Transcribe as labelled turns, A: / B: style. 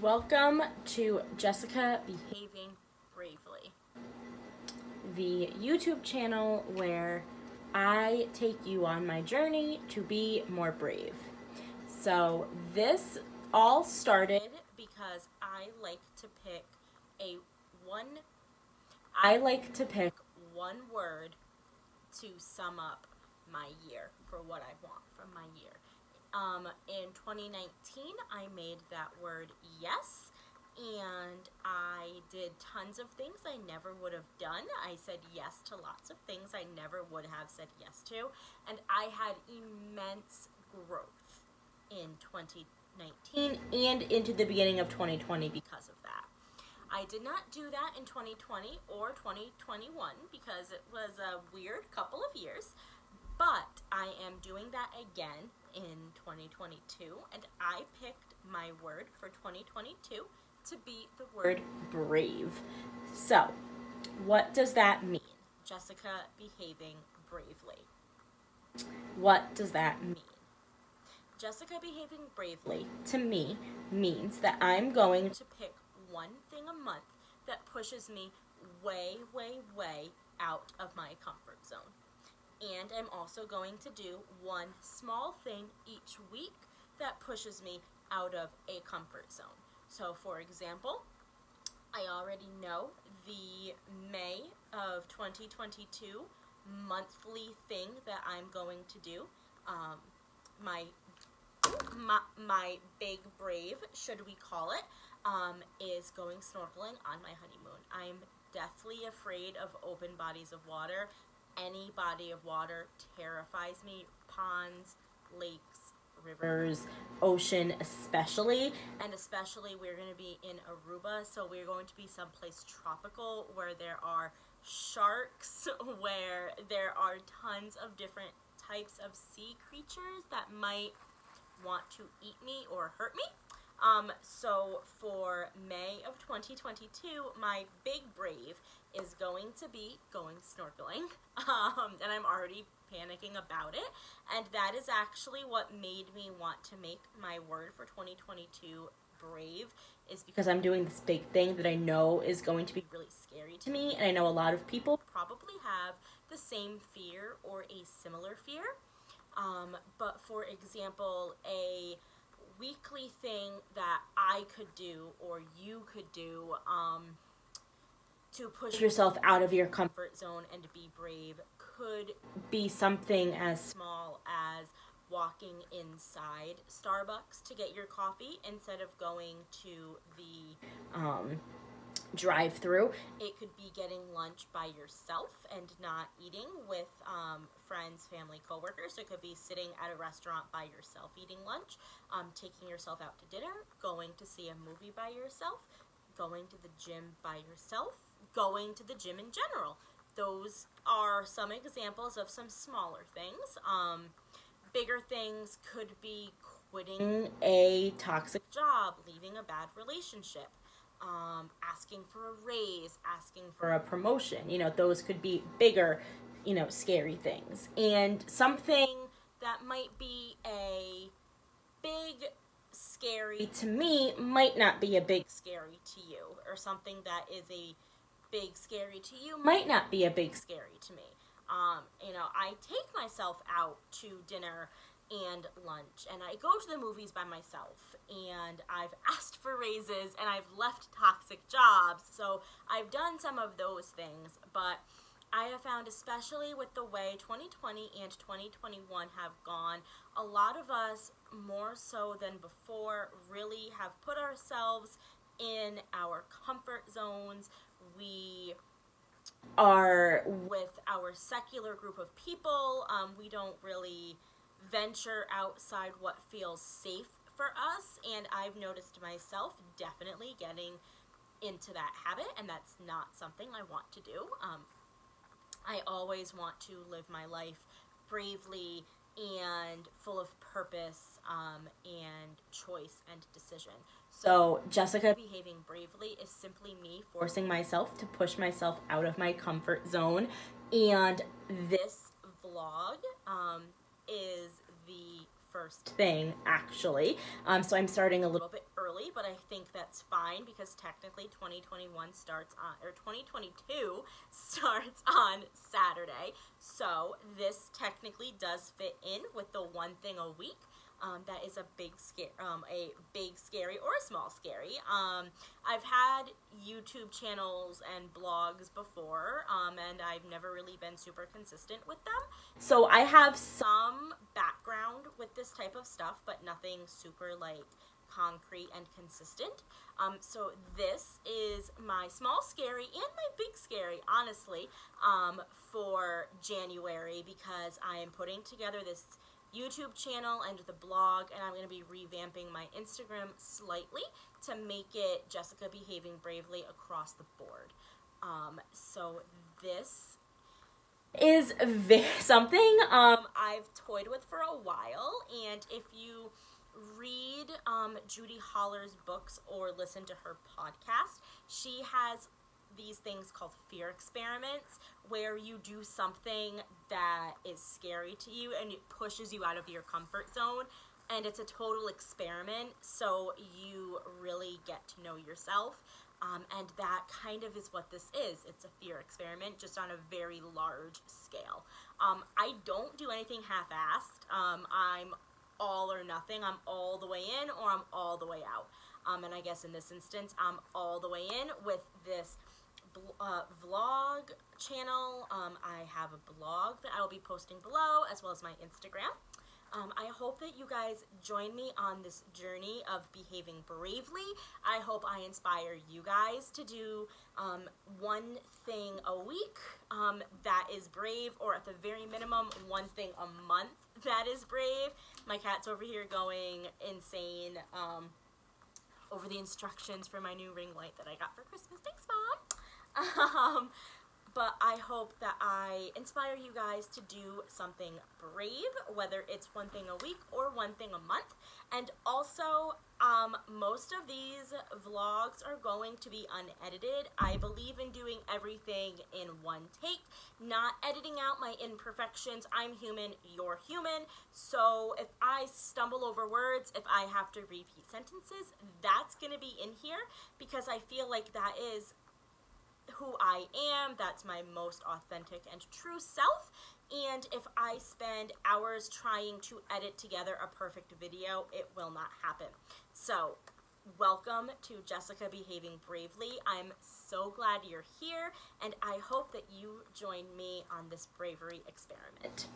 A: Welcome to Jessica Behaving Bravely, the YouTube channel where I take you on my journey to be more brave. So, this all started because a one I like to pick one word to sum up my year for what I want from my year. In 2019, I made that word yes, and I did tons of things I never would have done. I said yes to lots of things I never would have said yes to, and I had immense growth in 2019 and into the beginning of 2020 because of that. I did not do that in 2020 or 2021 because it was a weird couple of years, but I am doing that again in 2022, and I picked my word for 2022 to be the word brave. So, what does that mean? Jessica behaving bravely. What does that mean? Jessica behaving bravely, to me, means that I'm going to pick one thing a month that pushes me way, way, way out of my comfort zone. And I'm also going to do one small thing each week that pushes me out of a comfort zone. So, for example, I already know the May of 2022 monthly thing that I'm going to do. My my big brave, should we call it, is going snorkeling on my honeymoon. I'm deathly afraid of open bodies of water. Any body of water terrifies me. Ponds, lakes, rivers, ocean especially. And especially we're going to be in Aruba, so we're going to be someplace tropical where there are sharks, where there are tons of different types of sea creatures that might want to eat me or hurt me. So for May of 2022, my big brave is going to be going snorkeling, and I'm already panicking about it. And that is actually what made me want to make my word for 2022 brave, is because I'm doing this big thing that I know is going to be really scary to me, and I know a lot of people probably have the same fear or a similar fear. But for example, a weekly thing that I could do or you could do to push yourself out of your comfort zone and be brave could be something as small as walking inside Starbucks to get your coffee instead of going to the drive through. It could be getting lunch by yourself and not eating with friends, family, coworkers. So it could be sitting at a restaurant by yourself eating lunch, taking yourself out to dinner, going to see a movie by yourself, going to the gym by yourself, going to the gym in general. Those are some examples of some smaller things. Bigger things could be quitting a toxic job, leaving a bad relationship, asking for a raise, asking for a promotion. Those could be bigger, scary things. And something that might be a big scary to me might not be a big scary to you, or something that is a big scary to you might not be a big scary to me. I take myself out to dinner and lunch, and I go to the movies by myself, and I've asked for raises, and I've left toxic jobs, so I've done some of those things. But I have found, especially with the way 2020 and 2021 have gone, a lot of us, more so than before, really have put ourselves in our comfort zones. We are with our secular group of people. We don't really venture outside what feels safe for us, and I've noticed myself definitely getting into that habit, and that's not something I want to do. I always want to live my life bravely and full of purpose, and choice and decision. So, Jessica behaving bravely is simply me forcing myself to push myself out of my comfort zone. And this vlog is the first thing, actually. So I'm starting a little bit early, but I think that's fine because technically 2021 starts on, or 2022 starts on Saturday. So this technically does fit in with the one thing a week. That is a big scary, or a small scary. I've had YouTube channels and blogs before, and I've never really been super consistent with them. So I have some background with this type of stuff, but nothing super like concrete and consistent. So this is my small scary and my big scary, honestly, for January, because I am putting together this YouTube channel and the blog, and I'm going to be revamping my Instagram slightly to make it Jessica Behaving Bravely across the board. So this is something I've toyed with for a while, and if you read Judy Holler's books or listen to her podcast, she has these things called fear experiments, where you do something that is scary to you and it pushes you out of your comfort zone, and it's a total experiment, so you really get to know yourself. And that kind of is what this is. It's a fear experiment, just on a very large scale. I don't do anything half-assed. I'm all or nothing. I'm all the way in, or I'm all the way out. And I guess in this instance, I'm all the way in with this vlog channel. I have a blog that I will be posting below, as well as my Instagram. I hope that you guys join me on this journey of behaving bravely. I hope I inspire you guys to do one thing a week that is brave, or at the very minimum, one thing a month that is brave. My cat's over here going insane over the instructions for my new ring light that I got for Christmas. Thanks, Mom. But I hope that I inspire you guys to do something brave, whether it's one thing a week or one thing a month. And also, most of these vlogs are going to be unedited. I believe in doing everything in one take, not editing out my imperfections. I'm human, you're human. So if I stumble over words, if I have to repeat sentences, that's going to be in here, because I feel like that is who I am. That's my most authentic and true self. And if I spend hours trying to edit together a perfect video, it will not happen. So welcome to Jessica Behaving Bravely. I'm so glad you're here, and I hope that you join me on this bravery experiment.